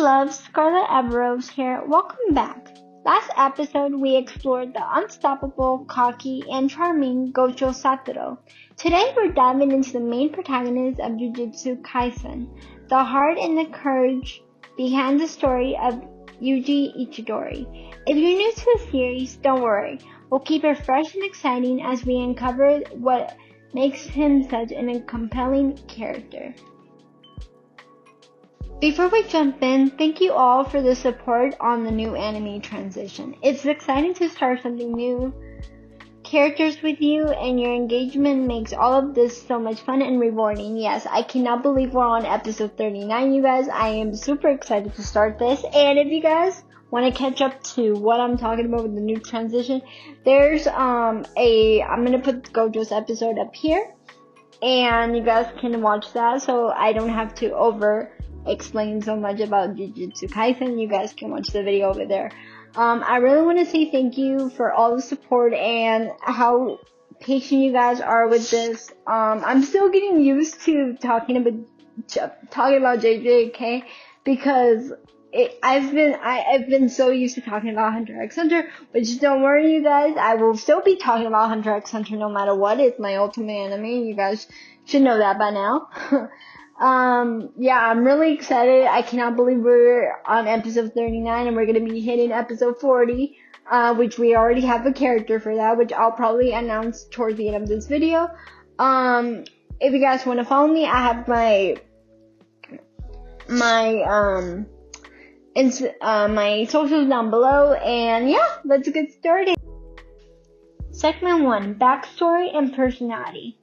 loves, Scarlet Everose here. Welcome back. Last episode we explored the unstoppable, cocky, and charming Gojo Satoru. Today we're diving into the main protagonist of Jujutsu Kaisen, the heart and the courage behind the story of Yuji Itadori. If you're new to the series, don't worry. We'll keep it fresh and exciting as we uncover what makes him such a compelling character. Before we jump in, thank you all for the support on the new anime transition. It's exciting to start something new, characters with you, and your engagement makes all of this so much fun and rewarding. Yes, I cannot believe we're on episode 39, you guys. I am super excited to start this, and if you guys want to catch up to what I'm talking about with the new transition, there's I'm gonna put Gojo's episode up here, and you guys can watch that so I don't have to explain so much about Jujutsu Kaisen. You guys can watch the video over there. I really want to say thank you for all the support and how patient you guys are with this. I'm still getting used to talking about JJK because I've been so used to talking about Hunter x Hunter, which don't worry you guys, I will still be talking about Hunter x Hunter no matter what. It's my ultimate anime. You guys should know that by now. Yeah, I'm really excited. I cannot believe we're on episode 39 and we're going to be hitting episode 40, which we already have a character for that, which I'll probably announce towards the end of this video. If you guys want to follow me, I have my socials down below, and yeah, let's get started. Segment 1, Backstory and Personality.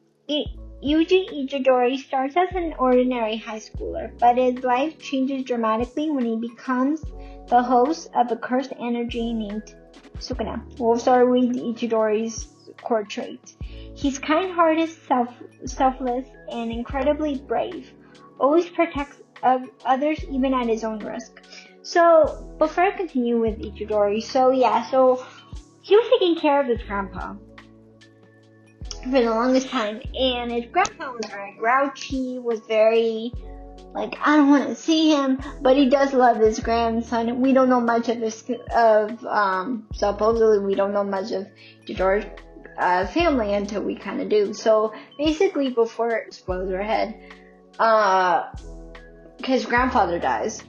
Yuji Itadori starts as an ordinary high schooler, but his life changes dramatically when he becomes the host of a cursed energy named Sukuna. We'll start with Itadori's core traits. He's kind-hearted, selfless, and incredibly brave. Always protects others even at his own risk. So, before I continue with Itadori, so he was taking care of his grandpa for the longest time, and his grandpa was very grouchy, was very, I don't want to see him, but he does love his grandson. We don't know much supposedly we don't know much of Itadori's family until we kind of do. So, basically, before, spoiler ahead, his grandfather dies,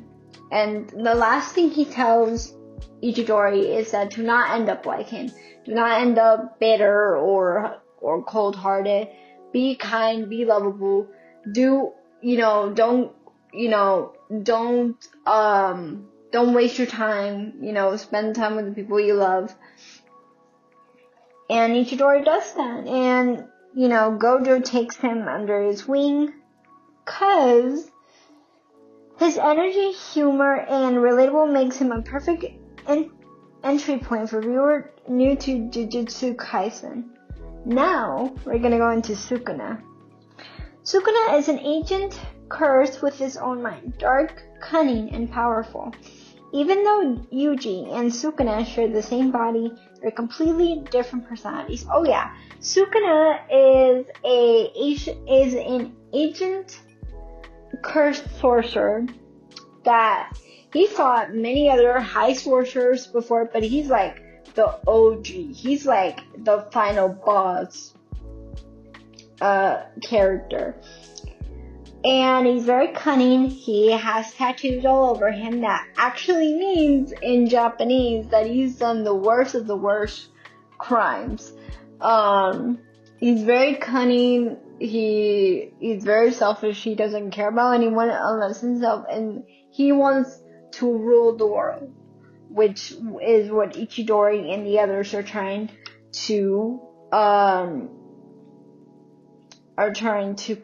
and the last thing he tells Itadori is that do not end up like him. Do not end up bitter or cold-hearted. Be kind, be lovable. Don't waste your time. Spend time with the people you love. And Itadori does that. And, Gojo takes him under his wing 'cause his energy, humor, and relatable makes him a perfect entry point for viewers new to Jujutsu Kaisen. Now, we're gonna go into Sukuna. Sukuna is an ancient curse with his own mind, dark, cunning, and powerful. Even though Yuji and Sukuna share the same body, they're completely different personalities. Oh yeah, Sukuna is an ancient cursed sorcerer that he fought many other high sorcerers before, but he's like the OG. He's like the final boss character. And he's very cunning. He has tattoos all over him that actually means in Japanese that he's done the worst of the worst crimes. He's very cunning. He's very selfish. He doesn't care about anyone unless himself, and he wants to rule the world, which is what Itadori and the others are trying to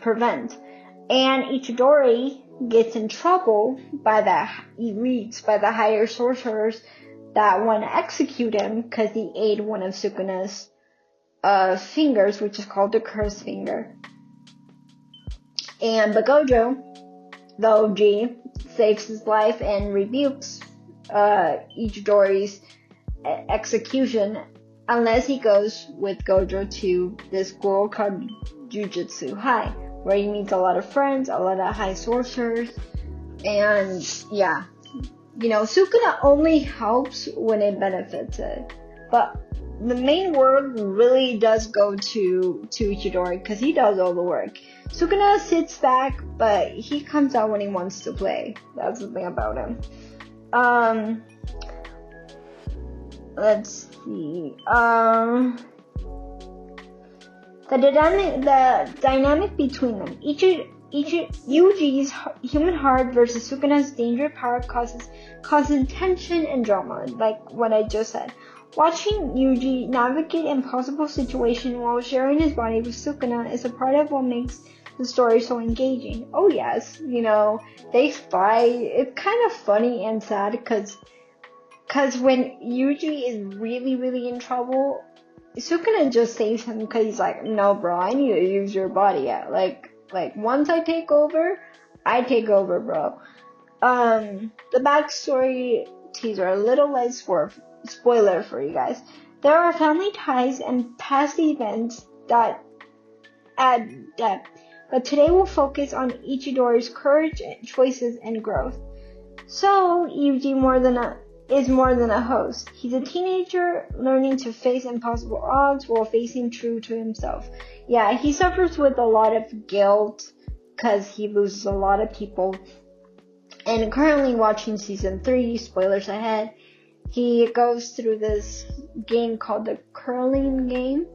prevent. And Itadori gets in trouble by the elites, by the higher sorcerers that want to execute him because he ate one of Sukuna's fingers, which is called the cursed finger. But Gojo, the OG, saves his life and rebukes Itadori's execution unless he goes with Gojo to this school called Jujutsu High, where he meets a lot of friends, a lot of high sorcerers, and yeah, Sukuna only helps when it benefits it. But the main work really does go to Itadori because he does all the work. Sukuna sits back, but he comes out when he wants to play. That's the thing about him. Let's see. The dynamic between them. Yuji's human heart versus Sukuna's danger power causes tension and drama, like what I just said. Watching Yuji navigate impossible situations while sharing his body with Sukuna is a part of what makes the story so engaging. Oh yes, they fight. It's kind of funny and sad because when Yuji is really, really in trouble, Sukuna just saves him because he's like, no bro, I need to use your body. Yeah, like once I take over, bro. The backstory teaser, a little less spoiler for you guys. There are family ties and past events that add depth, but today we'll focus on Itadori's courage, choices, and growth. So, Yuji is more than a host. He's a teenager learning to face impossible odds while facing true to himself. Yeah, he suffers with a lot of guilt because he loses a lot of people. And currently watching season 3, spoilers ahead, he goes through this game called the curling game.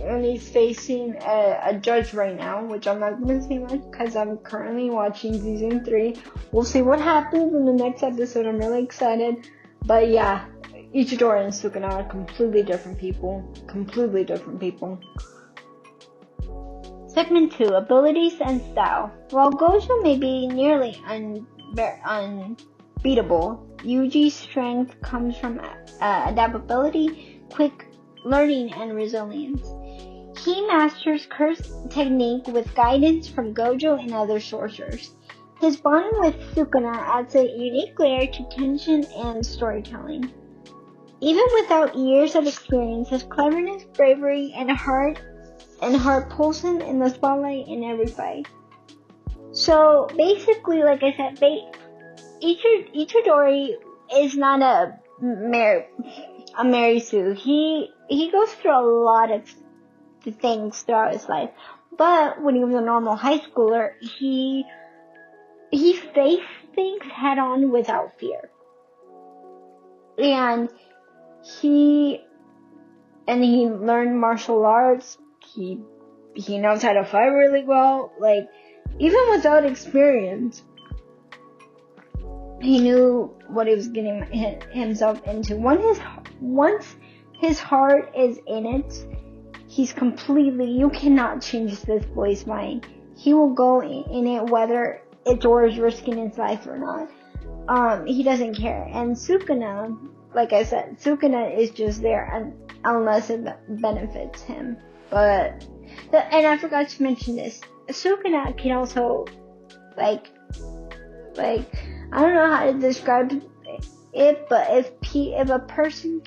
And he's facing a judge right now, which I'm not going to say much because I'm currently watching season 3. We'll see what happens in the next episode. I'm really excited. But yeah, Itadori and Sukuna are completely different people. Segment 2, Abilities and Style. While Gojo may be nearly unbeatable, Yuji's strength comes from adaptability, quick learning, and resilience. He masters curse technique with guidance from Gojo and other sorcerers. His bond with Sukuna adds a unique layer to tension and storytelling. Even without years of experience, his cleverness, bravery, and heart pulls him in the spotlight in every fight. So basically, like I said, Itadori is not a Mary Sue. He goes through a lot of things throughout his life, but when he was a normal high schooler, he faced things head on without fear. And he learned martial arts. He knows how to fight really well. Like, even without experience, he knew what he was getting himself into. Once his heart is in it, you cannot change this boy's mind. He will go in it whether Itadori's risking his life or not. He doesn't care. And Sukuna, like I said, Sukuna is just there unless it benefits him. And I forgot to mention this. Sukuna can also, like, I don't know how to describe it, but if a person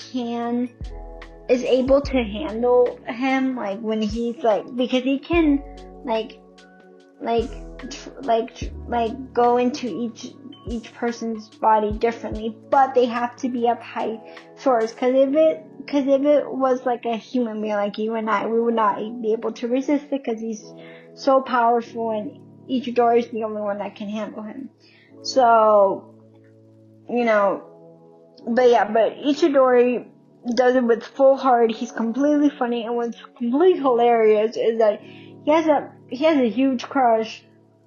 is able to handle him, like when he's because he can go into each person's body differently, but they have to be of high source. Because if it was like a human being like you and I, we would not be able to resist it because he's so powerful, and Itadori is the only one that can handle him. So, but Itadori does it with full heart. He's completely funny, and what's completely hilarious is that he has a huge crush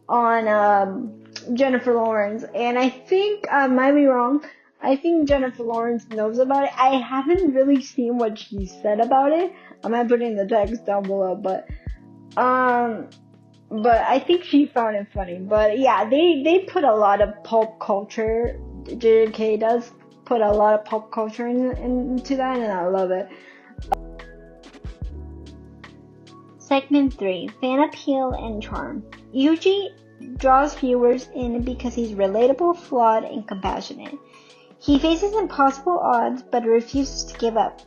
on Jennifer Lawrence, and I think I might be wrong. I think Jennifer Lawrence knows about it. I haven't really seen what she said about it. I might put in the text down below, but I think she found it funny. But yeah, they put a lot of pop culture. JJK does put a lot of pop culture into that, and I love it. Segment 3, Fan Appeal and Charm. Yuji draws viewers in because he's relatable, flawed, and compassionate. He faces impossible odds but refuses to give up.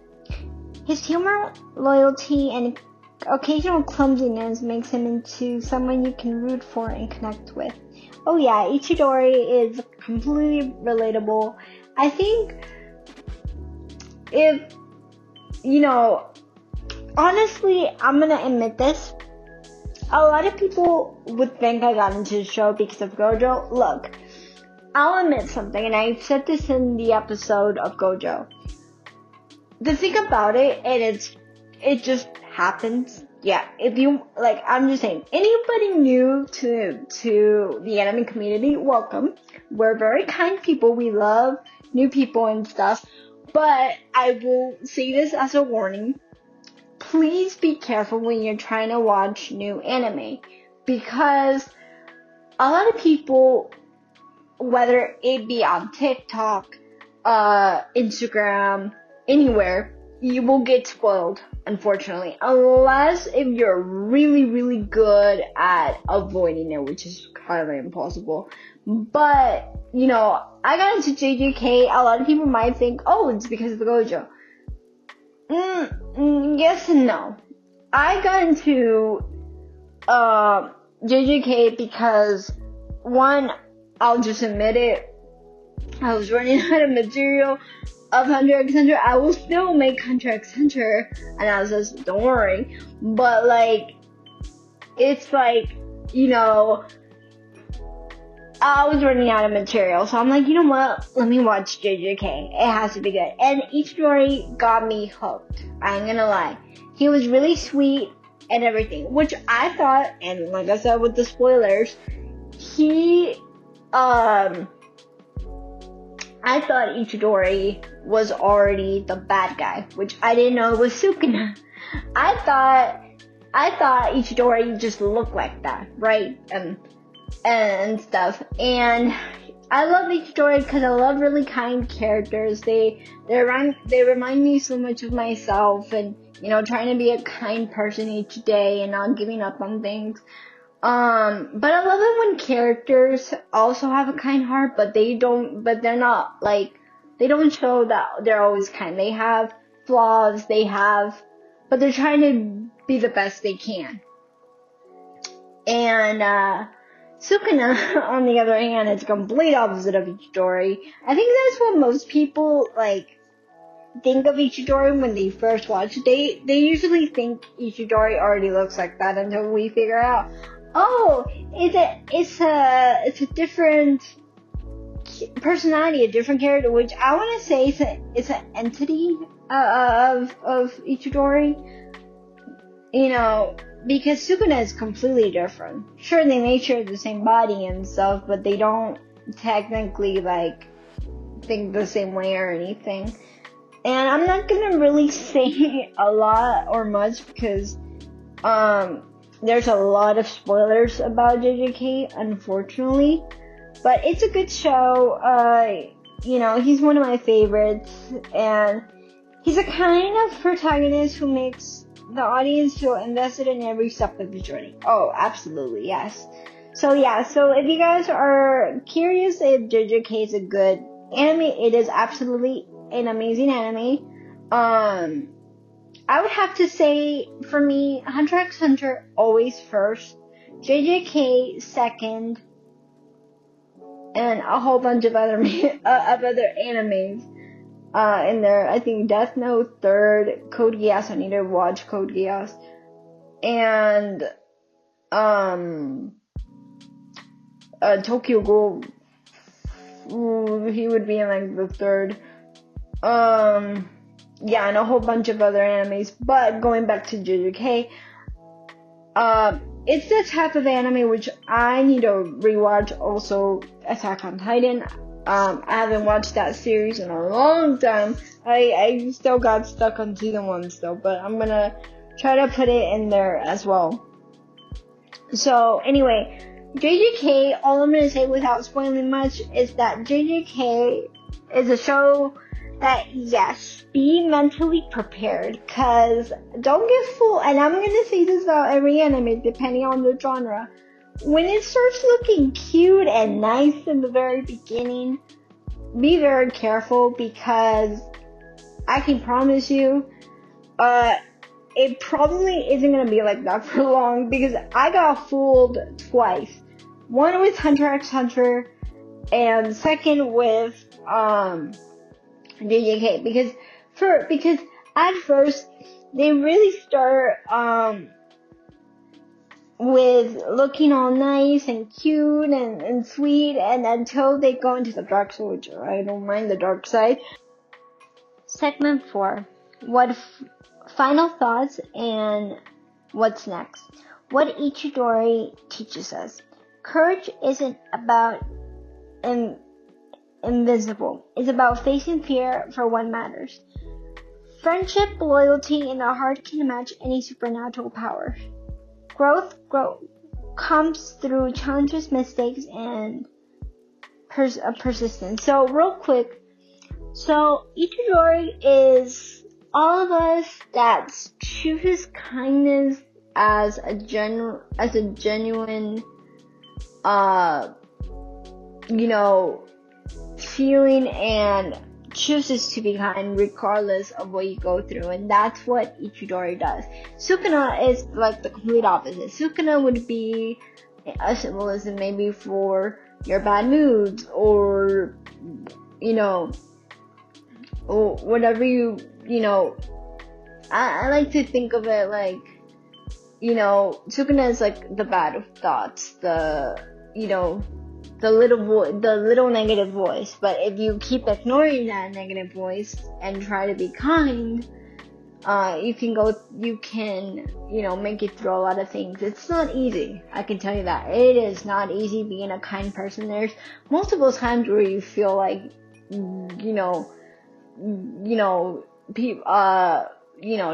His humor, loyalty, and occasional clumsiness makes him into someone you can root for and connect with. Oh yeah, Itadori is completely relatable. I think if, honestly, I'm gonna admit this. A lot of people would think I got into the show because of Gojo. Look, I'll admit something, and I said this in the episode of Gojo. The thing about it, it just happens. Yeah, if you, I'm just saying, anybody new to the anime community, welcome. We're very kind people. We love new people and stuff. But I will say this as a warning. Please be careful when you're trying to watch new anime. Because a lot of people, whether it be on TikTok, Instagram, anywhere, you will get spoiled, unfortunately. Unless if you're really, really good at avoiding it, which is highly impossible. But, I got into JJK. A lot of people might think, oh, it's because of the Gojo. Yes and no. I got into JJK because, one, I'll just admit it, I was running out of material of Hunter x Hunter. I will still make Hunter x Hunter analysis, don't worry. But, it's I was running out of material, so I'm like, you know what? Let me watch JJK. It has to be good. And Itadori got me hooked. I ain't gonna lie. He was really sweet and everything, which I thought, and like I said with the spoilers, I thought Itadori was already the bad guy, which I didn't know it was Sukuna. I thought Itadori just looked like that, right? And stuff. And I love Itadori because I love really kind characters. They remind me so much of myself, and trying to be a kind person each day and not giving up on things. But I love it when characters also have a kind heart, but they don't show that they're always kind. They have flaws, but they're trying to be the best they can. And, Sukuna, on the other hand, is the complete opposite of Itadori. I think that's what most people, think of Itadori when they first watch it. They usually think Itadori already looks like that until we figure out, oh, it's a different personality, a different character, which I want to say it's an entity of Itadori, because Sukuna is completely different. Sure, they may share the same body and stuff, but they don't technically think the same way or anything. And I'm not gonna really say a lot or much because there's a lot of spoilers about JJK, unfortunately. But it's a good show. He's one of my favorites, and he's a kind of protagonist who makes the audience feel invested in every step of the journey. Oh, absolutely, yes. So if you guys are curious if JJK is a good anime, it is absolutely an amazing anime. I would have to say, for me, Hunter x Hunter always first, JJK second, and a whole bunch of other animes in there. I think Death Note third, Code Geass, I need to watch Code Geass, and Tokyo Ghoul, he would be in the third. And a whole bunch of other animes. But going back to JJK, it's the type of anime which I need to rewatch. Also, Attack on Titan. I haven't watched that series in a long time. I still got stuck on season 1 still, but I'm gonna try to put it in there as well. So anyway, JJK, all I'm gonna say without spoiling much is that JJK is a show that, yes, be mentally prepared, cause don't get fooled, and I'm gonna say this about every anime depending on the genre. When it starts looking cute and nice in the very beginning, be very careful, because I can promise you, it probably isn't gonna be like that for long, because I got fooled twice. One with Hunter x Hunter, and second with JJK, because at first they really start with looking all nice and cute and sweet, and until they go into the dark side, which I don't mind the dark side. Segment 4. Final thoughts and what's next? What Itadori teaches us. Courage isn't about invisible. It's about facing fear for what matters. Friendship, loyalty, and the heart can match any supernatural power. Growth comes through challenges, mistakes, and persistence. So real quick, so Itadori is all of us that chooses kindness as a genuine, feeling, and chooses to be kind regardless of what you go through, and that's what Itadori does. Sukuna is like the complete opposite. Sukuna would be a symbolism maybe for your bad moods, or or whatever I like to think of it like, Sukuna is like the bad thoughts, the little negative voice. But if you keep ignoring that negative voice and try to be kind, you can make it through a lot of things. It's not easy. I can tell you that. It is not easy being a kind person. There's multiple times where you feel like,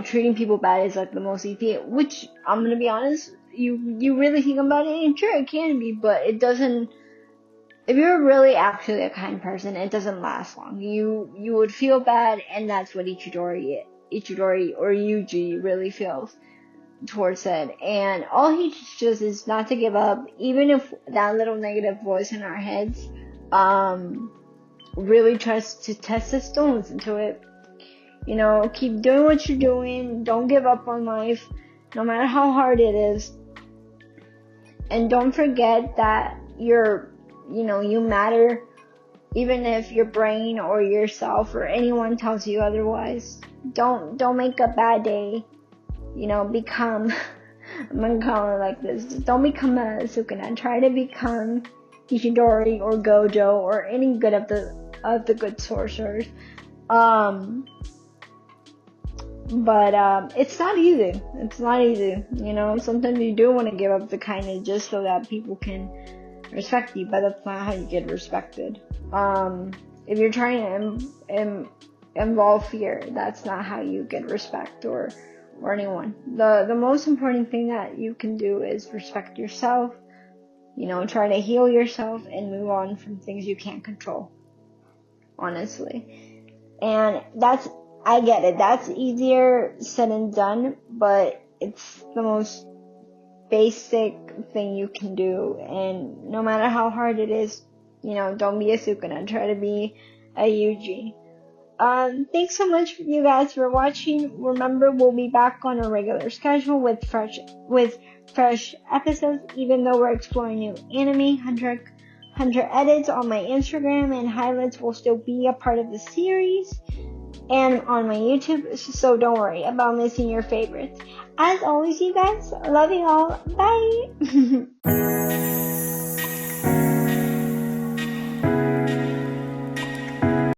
treating people bad is like the most easy, which I'm gonna be honest, you really think about it, and sure it can be, but it doesn't. If you're really actually a kind person, it doesn't last long. You would feel bad, and that's what Itadori or Yuji really feels towards it. And all he teaches is not to give up, even if that little negative voice in our heads really tries to test us. Don't listen to it. Keep doing what you're doing. Don't give up on life, no matter how hard it is. And don't forget that you matter, even if your brain or yourself or anyone tells you otherwise. Don't make a bad day, become, I'm gonna call it like this, don't become a Sukuna. Try to become Itadori or Gojo or any good of the good sorcerers. But it's not easy. Sometimes you do want to give up the kindness just so that people can respect you, but that's not how you get respected. If you're trying to involve fear, that's not how you get respect or anyone. The most important thing that you can do is respect yourself, try to heal yourself and move on from things you can't control, honestly. And I get it, that's easier said than done, but it's the most basic thing you can do. And no matter how hard it is, don't be a Sukuna, try to be a Yuji. Thanks so much you guys for watching. Remember, we'll be back on a regular schedule with fresh episodes, even though we're exploring new anime. Hunter edits on my Instagram and highlights will still be a part of the series and on my YouTube, so don't worry about missing your favorites. As always, you guys, love you all. Bye.